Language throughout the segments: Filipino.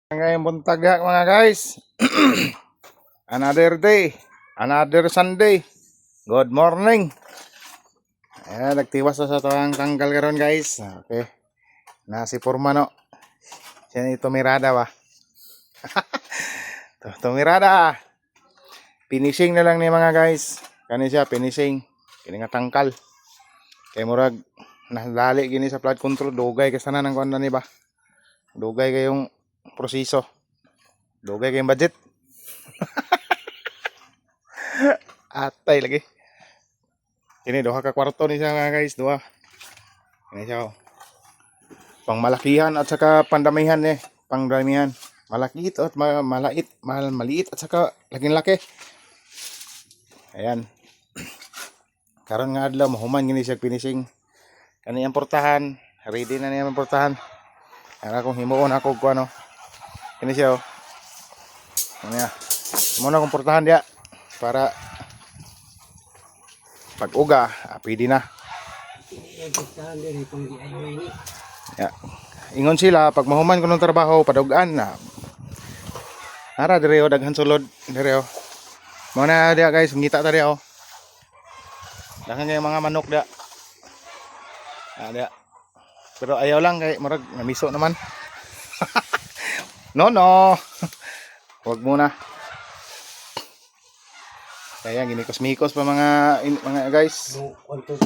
Ngayong buntag ya mga guys. Another day, another Sunday. Good morning. Ayan, nagtiwas na sa tuwang tanggal karon guys. Okay. Na si Purmano. Siya ni Tumirada ba? Tumirada. Finishing na lang ni mga guys. Kani siya finishing. Kini nga tangkal. Kay murag nahdali gini sa flood control. Dugay kasi na ng kuan ni ba? Dugay kayong proseso. Dugay kayong budget. Atay lagi. Ini doha ka kwarto ni siya mga guys, doha. Ini siya. Pangmalakihan at saka pandamihan pangdamihan. Malaki at malait, maliit at saka laging laki. Ayan. Karon nga adlaw mahuman gini siya finishing. Kani ang portahan, ready na niya ang portahan. Ara kung himuon ako ko ano. Kini siya oh. Ano ya? Muna kong portahan dia para pag uga, pwede na. Ya. Ingon sila pag mahuman ko ng trabaho padugan na. Ara dire o daghan sulod dire o. Mo na dia guys, ngita ta dia o. Daghan kay mga manok dia. Dia. Pero ayaw lang kay murag namiso naman. No. Wag muna. Kaya gini kosmikos pa mga guys. Kwanto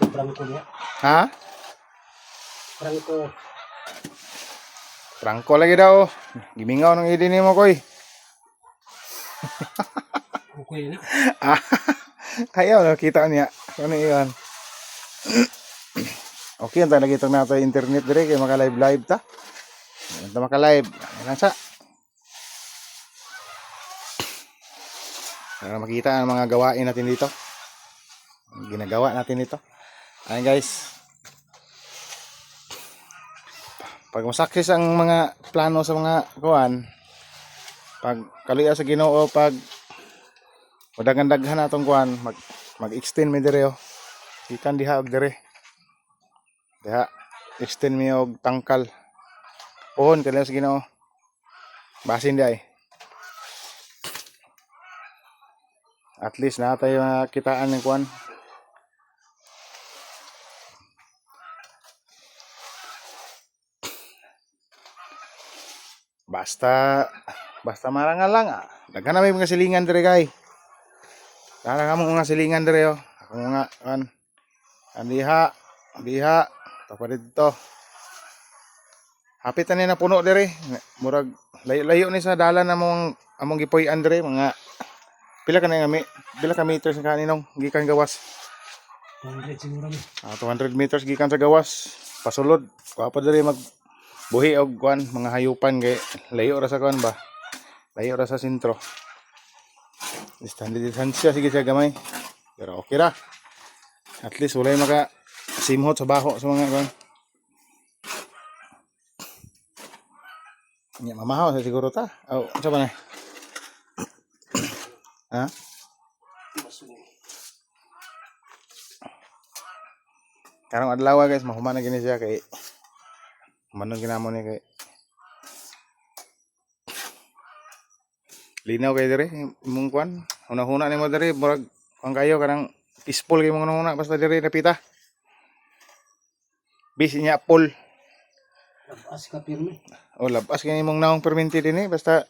Franco niya. Ha? Franco. Franco lagi daw. Gimingaw ng idin mo koy. Okay na. Kaya nakita niya. Ano iyan? Okay, ang nakita natin internet dire kay maka-live ta. Ito maka-live. Ano sa? Para makita ang mga gawain natin dito. Ginagawa natin dito. Ayan guys. Pag masakses ang mga plano sa mga kuwan, pag kaluya sa Ginoo, pag madaghan-daghan atong kuwan, mag-extend mi dire oh. Ikan diha og dire. Diha extend mi og tangkal. Pohon kaluya sa Ginoo. Basin di ay. At least na tayo makitaan ng kuwan. Basta marangal lang Daghan na may mga silingan dire kay. Dara ka mga silingan dire oh. Ako mga kan. Diha. Tapos dito. Hapit na na puno dire. Murag layo ni sa dalan among gipuy-an dire mga pila ka meters kaninong gikan gawas. 200 siguro mi. 200 meters gikan sa gawas. Pasulod. Wa dire buhi og kuan mga hayupan kay layo ra sa kuan ba. Layo ra sa sentro. Distansya sige siya gamay. Pero okay ra. At least walay maka simhot sa baho sa mga kuan. Nya mamahaw sa siguro ta. Oh, unsa ba na? Ha? Karong adlaw guys, mahuman na gini siya kay manong ginamon ni kay linaw kay dire imong kuan. Una-una nimo dire murag ang kayo kanang peaceful kay mong una basta dire napita. Bis niya full. Labas ka pirmi. O labas kay imong naong perminti dinhi basta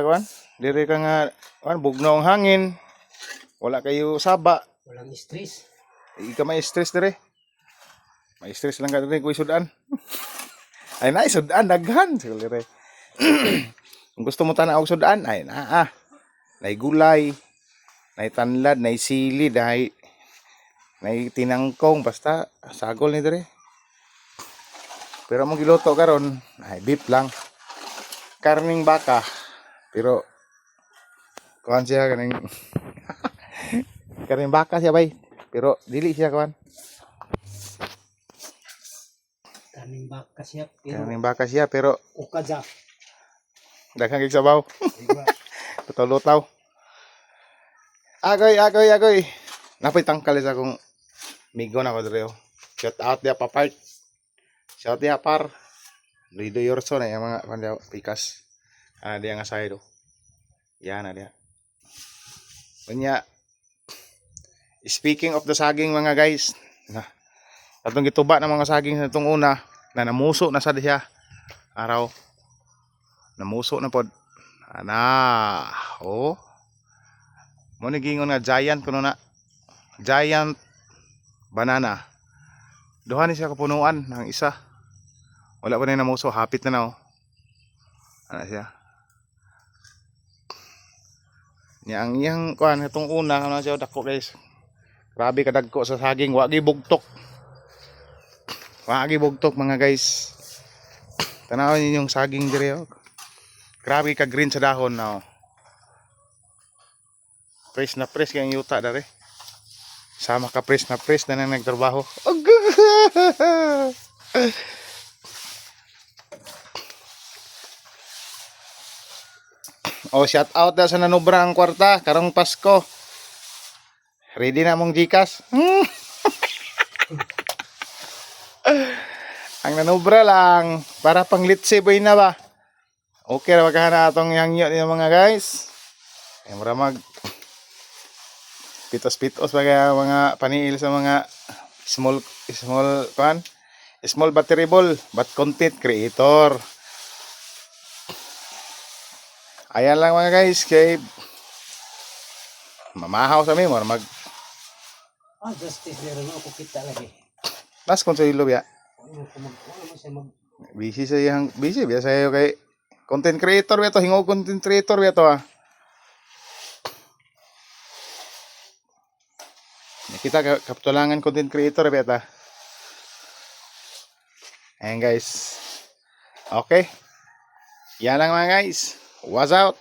kuan dire ka nga kuan bugnaw ang hangin. Wala kayo saba. Walang stress. Ika may stress dire. May stress lang ka dire kuy sudan. Ay na sudan daghan siguro dire. Kung gusto mo tanaw og sudan ay naa. Nay gulay, nay tanlad, nay sili, nay tinangkong basta sagol ni dire. Pero mo giluto karon ay beef lang. Karning baka. Pero kuan siya kaning karning baka siya bay. Pero dili siya kuan. Kaning baka siya pero Karning baka siya pero ukaja. daghang kay sabaw. Diba? Lutaw. Agoy. Napay tangkal sa akong migo na ko dire. Shout out dia papart. Shout dia par. Lido yorso na yung mga kandaw pikas. Dia nga saydo. Yan na dia. Kanya speaking of the saging mga guys, na atong gituba ng mga saging sa itong una na namuso na sa diha. Araw. Namuso na pod. Ana. Oh. Mo ni gingon nga giant kuno na. Giant banana. Duha ni siya kapunuan ng isa. Wala pa na namuso, hapit na oh. Ano siya? Nya ang iyang kuan itong una ano siya dako guys. Grabe kadagko sa saging, wa gi bugtok. Wa gi bugtok mga guys. Tanawon ninyo yung saging dire oh. Grabe ka green sa dahon na oh. Press na press kayang yuta dare. Sama ka press na nang nagtrabaho. Oh, shout out na sa nanubra ang kwarta karong Pasko. Ready na mong Gcash? Ang nanubra lang para pang litsi boy na ba? Okay ra magkahana atong hangyo ni mga guys. Ay mura mag pitos-pitos mga paniil sa mga small batterable but content creator. Ayan lang mga guys, kay mamahaw sa mi mo mag justice meron ako kita lagi. las konsuelo biya. Ano mo siya mag Busy biya sayo kay content creator biya to, hingog content creator biya to ah. Kita kaptulangan content creator biya ta. Ayan guys. Okay. Yan lang mga guys. What's out?